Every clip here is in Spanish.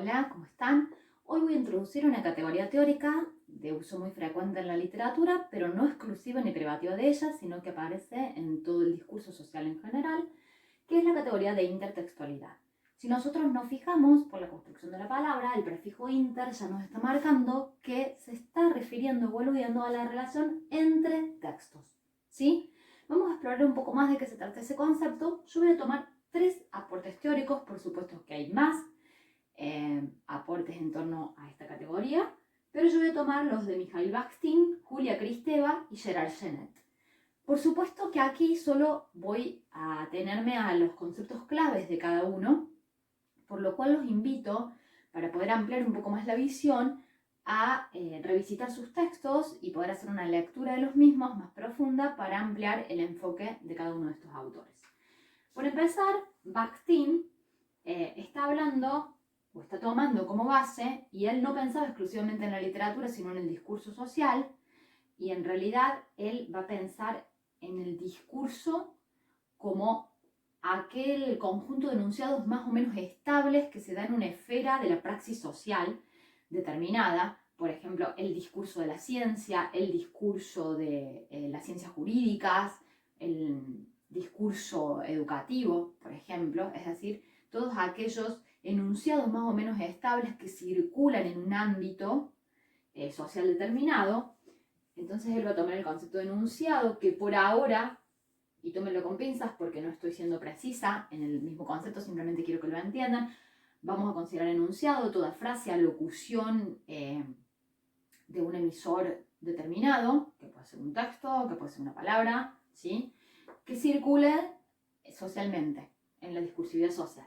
Hola, ¿cómo están? Hoy voy a introducir una categoría teórica de uso muy frecuente en la literatura, pero no exclusiva ni privativa de ella, sino que aparece en todo el discurso social en general, que es la categoría de intertextualidad. Si nosotros nos fijamos por la construcción de la palabra, el prefijo inter ya nos está marcando que se está refiriendo o aludiendo a la relación entre textos, ¿sí? Vamos a explorar un poco más de qué se trata ese concepto. Yo voy a tomar 3 aportes teóricos, por supuesto que hay más aportes en torno a esta categoría, pero yo voy a tomar los de Mikhail Bakhtin, Julia Kristeva y Gerard Genette. Por supuesto que aquí solo voy a atenerme a los conceptos claves de cada uno, por lo cual los invito, para poder ampliar un poco más la visión, a revisitar sus textos y poder hacer una lectura de los mismos más profunda para ampliar el enfoque de cada uno de estos autores. Por empezar, Bakhtin está hablando o está tomando como base, y él no pensaba exclusivamente en la literatura, sino en el discurso social, y en realidad él va a pensar en el discurso como aquel conjunto de enunciados más o menos estables que se da en una esfera de la praxis social determinada. Por ejemplo, el discurso de la ciencia, el discurso de las ciencias jurídicas, el discurso educativo, por ejemplo, es decir, todos aquellos enunciados más o menos estables que circulan en un ámbito social determinado. Entonces él va a tomar el concepto de enunciado, que por ahora, y tómenlo con pinzas porque no estoy siendo precisa en el mismo concepto, simplemente quiero que lo entiendan, vamos a considerar enunciado toda frase, alocución de un emisor determinado, que puede ser un texto, que puede ser una palabra, ¿sí?, que circule socialmente, en la discursividad social.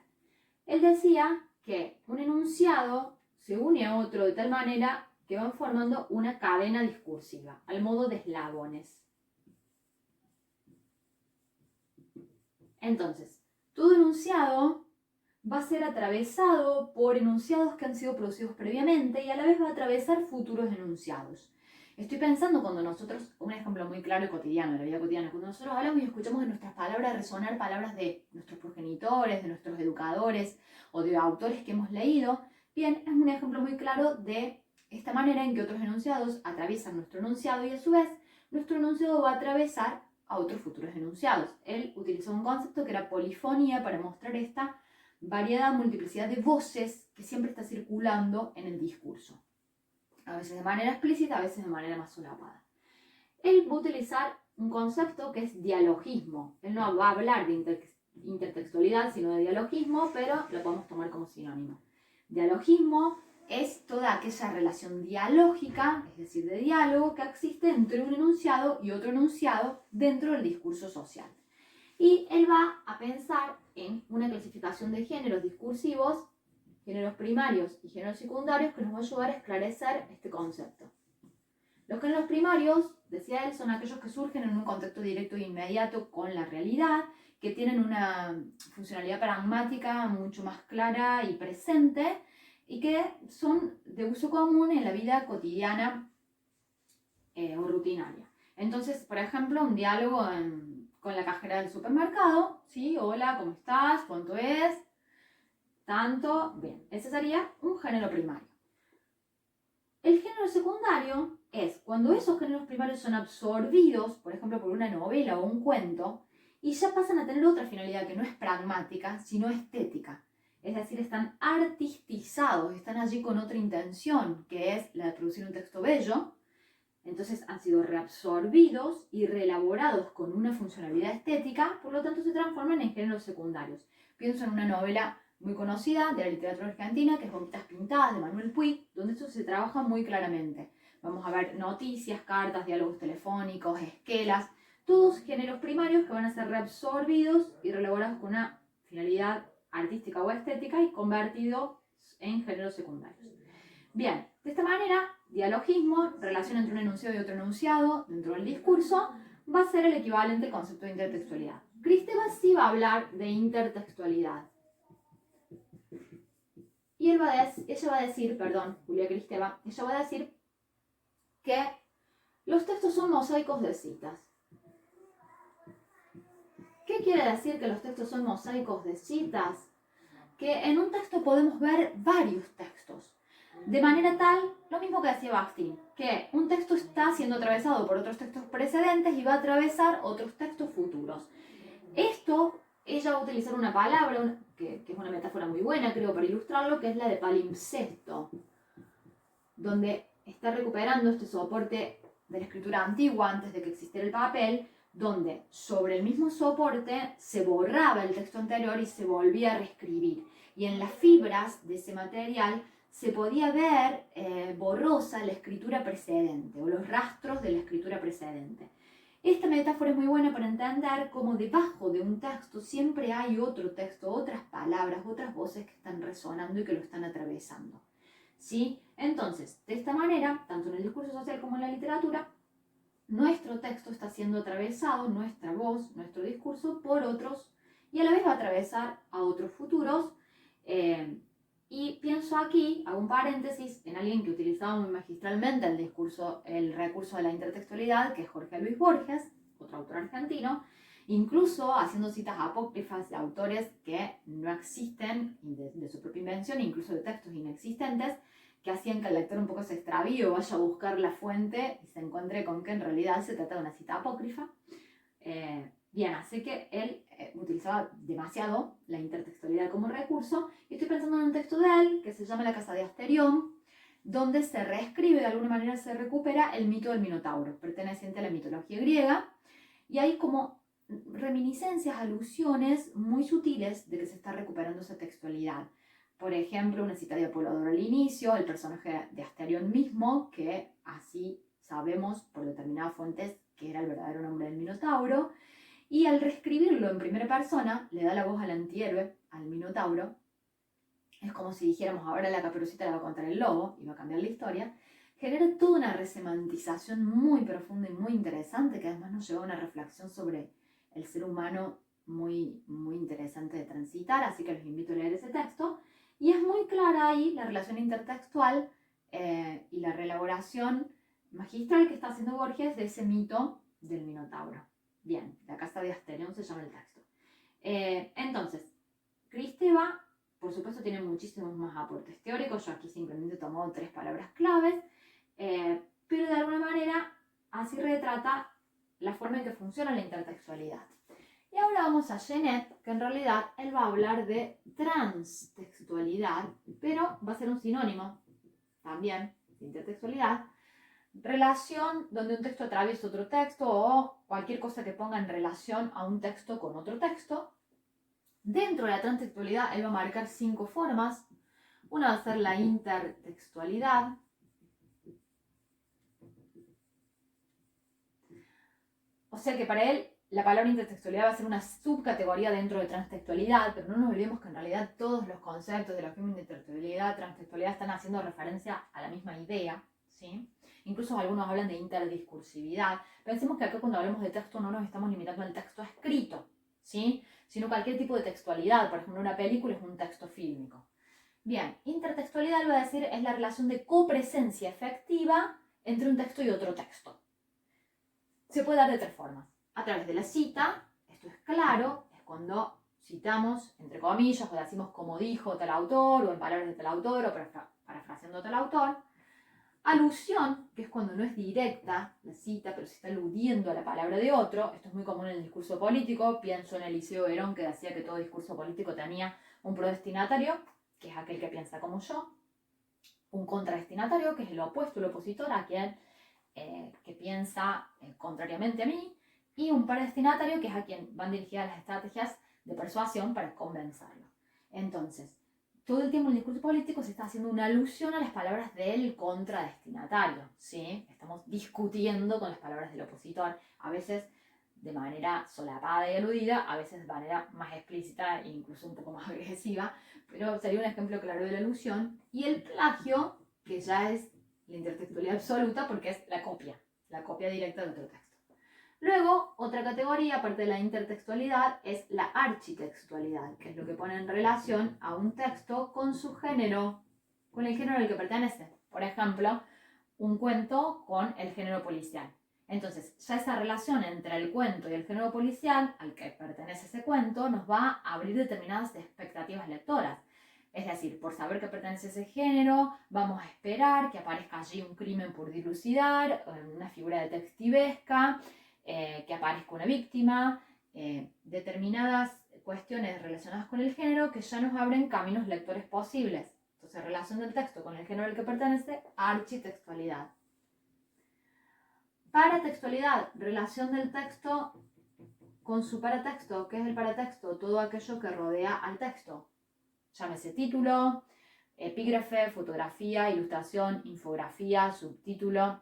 Él decía que un enunciado se une a otro de tal manera que van formando una cadena discursiva, al modo de eslabones. Entonces, todo enunciado va a ser atravesado por enunciados que han sido producidos previamente y a la vez va a atravesar futuros enunciados. Estoy pensando cuando nosotros, un ejemplo muy claro y cotidiano, de la vida cotidiana, cuando nosotros hablamos y escuchamos en nuestras palabras resonar palabras de nuestros progenitores, de nuestros educadores o de autores que hemos leído, bien, es un ejemplo muy claro de esta manera en que otros enunciados atraviesan nuestro enunciado y a su vez nuestro enunciado va a atravesar a otros futuros enunciados. Él utilizó un concepto que era polifonía para mostrar esta variedad, multiplicidad de voces que siempre está circulando en el discurso. A veces de manera explícita, a veces de manera más solapada. Él va a utilizar un concepto que es dialogismo. Él no va a hablar de intertextualidad, sino de dialogismo, pero lo podemos tomar como sinónimo. Dialogismo es toda aquella relación dialógica, es decir, de diálogo, que existe entre un enunciado y otro enunciado dentro del discurso social. Y él va a pensar en una clasificación de géneros discursivos, géneros primarios y géneros secundarios, que nos va a ayudar a esclarecer este concepto. Los géneros primarios, decía él, son aquellos que surgen en un contacto directo e inmediato con la realidad, que tienen una funcionalidad pragmática mucho más clara y presente, y que son de uso común en la vida cotidiana o rutinaria. Entonces, por ejemplo, un diálogo con la cajera del supermercado, ¿sí? Hola, ¿cómo estás? ¿Cuánto es? Tanto. Bien, ese sería un género primario. El género secundario es cuando esos géneros primarios son absorbidos, por ejemplo, por una novela o un cuento, y ya pasan a tener otra finalidad que no es pragmática, sino estética. Es decir, están artistizados, están allí con otra intención, que es la de producir un texto bello. Entonces han sido reabsorbidos y reelaborados con una funcionalidad estética, por lo tanto se transforman en géneros secundarios. Pienso en una novela muy conocida de la literatura argentina, que es Gomitas Pintadas, de Manuel Puig, donde esto se trabaja muy claramente. Vamos a ver noticias, cartas, diálogos telefónicos, esquelas, todos géneros primarios que van a ser reabsorbidos y reelaborados con una finalidad artística o estética y convertidos en géneros secundarios. Bien, de esta manera, dialogismo, relación entre un enunciado y otro enunciado dentro del discurso, va a ser el equivalente al concepto de intertextualidad. Kristeva sí va a hablar de intertextualidad. Y ella va a decir, Julia Kristeva, ella va a decir que los textos son mosaicos de citas. ¿Qué quiere decir que los textos son mosaicos de citas? Que en un texto podemos ver varios textos. De manera tal, lo mismo que decía Bakhtin, que un texto está siendo atravesado por otros textos precedentes y va a atravesar otros textos futuros. Esto, ella va a utilizar una palabra, que es una metáfora muy buena, creo, para ilustrarlo, que es la de palimpsesto, donde está recuperando este soporte de la escritura antigua, antes de que existiera el papel, donde sobre el mismo soporte se borraba el texto anterior y se volvía a reescribir. Y en las fibras de ese material se podía ver borrosa la escritura precedente, o los rastros de la escritura precedente. Esta metáfora es muy buena para entender cómo debajo de un texto siempre hay otro texto, otras palabras, otras voces que están resonando y que lo están atravesando. ¿Sí? Entonces, de esta manera, tanto en el discurso social como en la literatura, nuestro texto está siendo atravesado, nuestra voz, nuestro discurso, por otros, y a la vez va a atravesar a otros futuros. Y pienso aquí, hago un paréntesis, en alguien que utilizaba muy magistralmente el recurso de la intertextualidad, que es Jorge Luis Borges, otro autor argentino, incluso haciendo citas apócrifas de autores que no existen, de su propia invención, incluso de textos inexistentes, que hacían que el lector un poco se extravíe o vaya a buscar la fuente y se encuentre con que en realidad se trata de una cita apócrifa. Bien, así que él utilizaba demasiado la intertextualidad como recurso, y estoy pensando en un texto de él que se llama La Casa de Asterión, donde se reescribe, de alguna manera se recupera el mito del Minotauro, perteneciente a la mitología griega, y hay como reminiscencias, alusiones muy sutiles de que se está recuperando esa textualidad. Por ejemplo, una cita de Apolodoro al inicio, el personaje de Asterión mismo, que así sabemos por determinadas fuentes que era el verdadero nombre del Minotauro, y al reescribirlo en primera persona, le da la voz al antihéroe, al Minotauro. Es como si dijéramos, ahora la Caperucita le va a contar el lobo y va a cambiar la historia. Genera toda una resemantización muy profunda y muy interesante, que además nos lleva a una reflexión sobre el ser humano muy, muy interesante de transitar, así que los invito a leer ese texto. Y es muy clara ahí la relación intertextual y la reelaboración magistral que está haciendo Borges de ese mito del Minotauro. Bien, La Casa de Asterión se llama el texto. Entonces, Kristeva, por supuesto, tiene muchísimos más aportes teóricos. Yo aquí simplemente he tomado 3 palabras claves, pero de alguna manera así retrata la forma en que funciona la intertextualidad. Y ahora vamos a Genet, que en realidad él va a hablar de transtextualidad, pero va a ser un sinónimo también de intertextualidad. Relación donde un texto atraviesa otro texto, o cualquier cosa que ponga en relación a un texto con otro texto. Dentro de la transtextualidad él va a marcar 5 formas. Una va a ser la intertextualidad. O sea que para él la palabra intertextualidad va a ser una subcategoría dentro de transtextualidad, pero no nos olvidemos que en realidad todos los conceptos de la intertextualidad, transtextualidad están haciendo referencia a la misma idea, ¿sí? Incluso algunos hablan de interdiscursividad. Pensemos que acá cuando hablamos de texto no nos estamos limitando al texto escrito, ¿sí? Sino cualquier tipo de textualidad. Por ejemplo, una película es un texto fílmico. Bien, intertextualidad, lo voy a decir, es la relación de copresencia efectiva entre un texto y otro texto. Se puede dar de 3 formas. A través de la cita, esto es claro, es cuando citamos, entre comillas, o decimos como dijo tal autor, o en palabras de tal autor, o parafraseando tal autor. Alusión, que es cuando no es directa la cita, pero se está aludiendo a la palabra de otro. Esto es muy común en el discurso político. Pienso en Eliseo Verón, que decía que todo discurso político tenía un prodestinatario, que es aquel que piensa como yo, un contradestinatario, que es el opuesto, el opositor, a quien que piensa contrariamente a mí, y un predestinatario, que es a quien van dirigidas las estrategias de persuasión para convencerlo. Entonces, todo el tiempo en el discurso político se está haciendo una alusión a las palabras del contradestinatario, ¿sí? Estamos discutiendo con las palabras del opositor, a veces de manera solapada y aludida, a veces de manera más explícita e incluso un poco más agresiva, pero sería un ejemplo claro de la alusión. Y el plagio, que ya es la intertextualidad absoluta, porque es la copia directa de otro texto. Luego, otra categoría, aparte de la intertextualidad, es la architextualidad, que es lo que pone en relación a un texto con su género, con el género al que pertenece. Por ejemplo, un cuento con el género policial. Entonces, ya esa relación entre el cuento y el género policial al que pertenece ese cuento nos va a abrir determinadas expectativas lectoras. Es decir, por saber que pertenece a ese género, vamos a esperar que aparezca allí un crimen por dilucidar, una figura detectivesca, que aparezca una víctima, determinadas cuestiones relacionadas con el género que ya nos abren caminos lectores posibles. Entonces, relación del texto con el género al que pertenece, architextualidad. Paratextualidad, relación del texto con su paratexto. ¿Qué es el paratexto? Todo aquello que rodea al texto. Llámese título, epígrafe, fotografía, ilustración, infografía, subtítulo,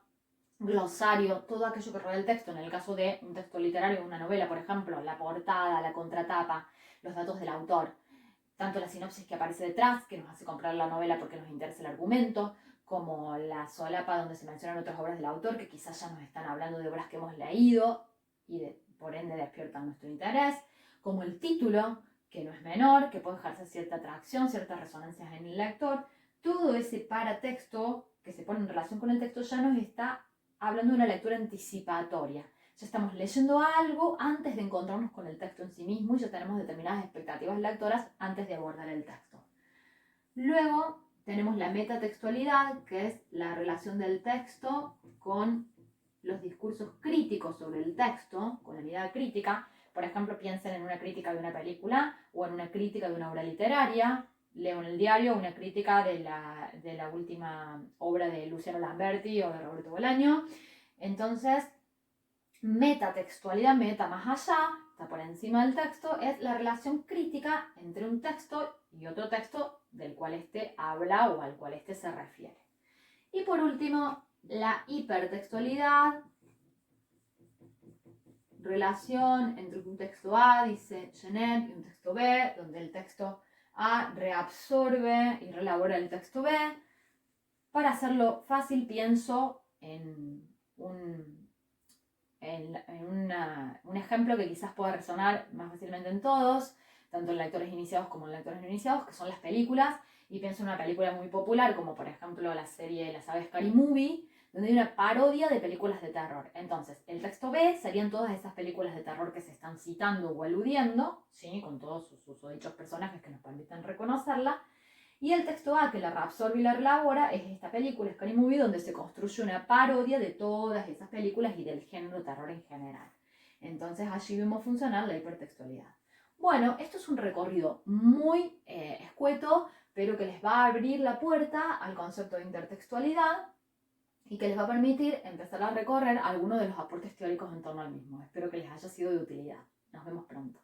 glosario, todo aquello que rodea el texto. En el caso de un texto literario, una novela, por ejemplo, la portada, la contratapa, los datos del autor, tanto la sinopsis que aparece detrás, que nos hace comprar la novela porque nos interesa el argumento, como la solapa donde se mencionan otras obras del autor que quizás ya nos están hablando de obras que hemos leído y por ende despiertan nuestro interés, como el título, que no es menor, que puede ejercer cierta atracción, ciertas resonancias en el lector. Todo ese paratexto que se pone en relación con el texto ya nos está hablando de una lectura anticipatoria. Ya estamos leyendo algo antes de encontrarnos con el texto en sí mismo y ya tenemos determinadas expectativas lectoras antes de abordar el texto. Luego tenemos la metatextualidad, que es la relación del texto con los discursos críticos sobre el texto, con la mirada crítica. Por ejemplo, piensen en una crítica de una película o en una crítica de una obra literaria. Leo en el diario una crítica de la última obra de Luciano Lamberti o de Roberto Bolaño. Entonces, metatextualidad, meta más allá, está por encima del texto, es la relación crítica entre un texto y otro texto del cual éste habla o al cual éste se refiere. Y por último, la hipertextualidad, relación entre un texto A, dice Genet, y un texto B, donde el texto A reabsorbe y relabora el texto B. Para hacerlo fácil, pienso en un ejemplo que quizás pueda resonar más fácilmente en todos, tanto en lectores iniciados como en lectores no iniciados, que son las películas. Y pienso en una película muy popular, como por ejemplo la serie La saga Scary Movie, donde hay una parodia de películas de terror. Entonces, el texto B serían todas esas películas de terror que se están citando o aludiendo, ¿sí? Con todos sus susodichos personajes que nos permiten reconocerla. Y el texto A, que la reabsorbe y la relabora, es esta película, Scary Movie, donde se construye una parodia de todas esas películas y del género terror en general. Entonces allí vemos funcionar la hipertextualidad. Bueno, esto es un recorrido muy escueto, pero que les va a abrir la puerta al concepto de intertextualidad y que les va a permitir empezar a recorrer algunos de los aportes teóricos en torno al mismo. Espero que les haya sido de utilidad. Nos vemos pronto.